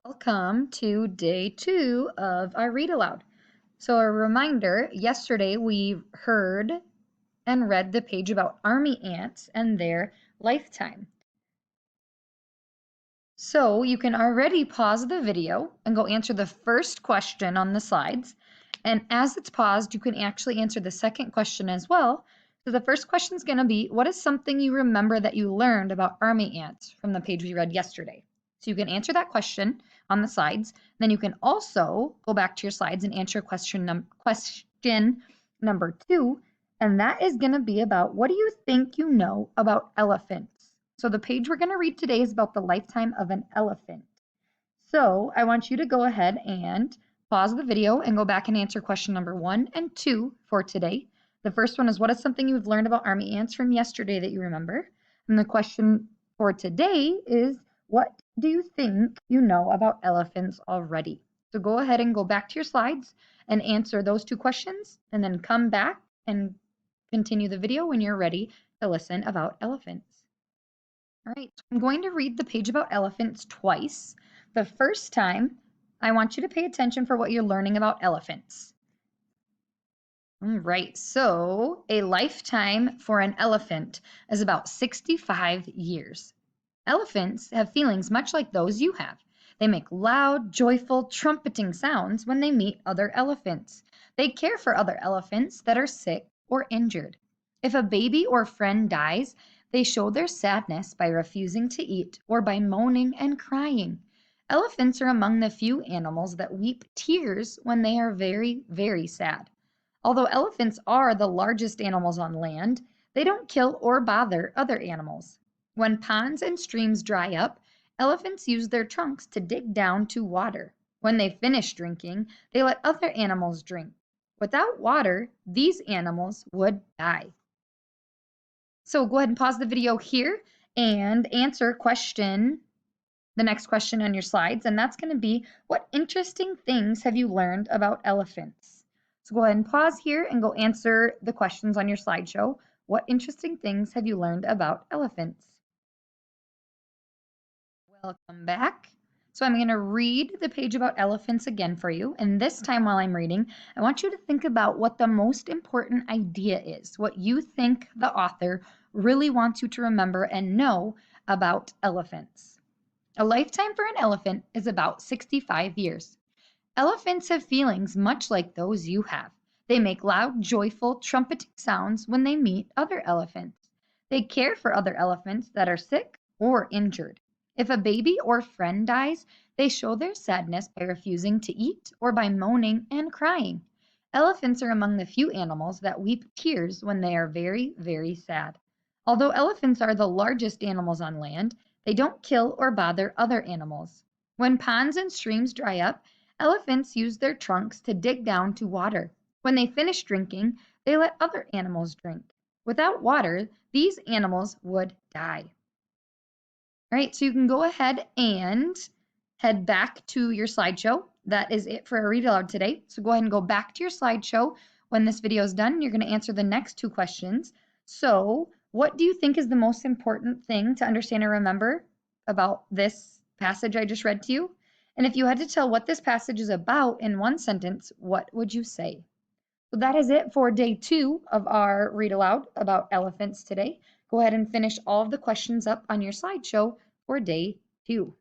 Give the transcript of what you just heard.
Welcome to day 2 of our read aloud. So, a reminder yesterday we heard and read the page about army ants and their lifetime. So, you can already pause the video and go answer the first question on the slides. And as it's paused, you can actually answer the second question as well. So, the first question is going to be, what is something you remember that you learned about army ants from the page we read yesterday? So you can answer that question on the slides. Then you can also go back to your slides and answer question number 2. And that is going to be about, what do you think you know about elephants? So the page we're going to read today is about the lifetime of an elephant. So I want you to go ahead and pause the video and go back and answer question number 1 and 2 for today. The first one is, what is something you've learned about army ants from yesterday that you remember? And the question for today is, what do you think you know about elephants already? So go ahead and go back to your slides and answer those 2 questions, and then come back and continue the video when you're ready to listen about elephants. All right, so I'm going to read the page about elephants twice. The first time, I want you to pay attention for what you're learning about elephants. All right, so a lifetime for an elephant is about 65 years. Elephants have feelings much like those you have. They make loud, joyful, trumpeting sounds when they meet other elephants. They care for other elephants that are sick or injured. If a baby or friend dies, they show their sadness by refusing to eat or by moaning and crying. Elephants are among the few animals that weep tears when they are very, very sad. Although elephants are the largest animals on land, they don't kill or bother other animals. When ponds and streams dry up, elephants use their trunks to dig down to water. When they finish drinking, they let other animals drink. Without water, these animals would die. So go ahead and pause the video here and answer the next question on your slides, and that's going to be, what interesting things have you learned about elephants? So go ahead and pause here and go answer the questions on your slideshow. What interesting things have you learned about elephants? Welcome back. So I'm going to read the page about elephants again for you. And this time while I'm reading, I want you to think about what the most important idea is, what you think the author really wants you to remember and know about elephants. A lifetime for an elephant is about 65 years. Elephants have feelings much like those you have. They make loud, joyful, trumpeting sounds when they meet other elephants. They care for other elephants that are sick or injured. If a baby or friend dies, they show their sadness by refusing to eat or by moaning and crying. Elephants are among the few animals that weep tears when they are very, very sad. Although elephants are the largest animals on land, they don't kill or bother other animals. When ponds and streams dry up, elephants use their trunks to dig down to water. When they finish drinking, they let other animals drink. Without water, these animals would die. All right, so you can go ahead and head back to your slideshow. That is it for our read aloud today. So go ahead and go back to your slideshow when this video is done. You're going to answer the next 2 questions. So what do you think is the most important thing to understand and remember about this passage I just read to you? And if you had to tell what this passage is about in 1 sentence, what would you say? So that is it for day 2 of our read aloud about elephants today. Go ahead and finish all of the questions up on your slideshow for day 2.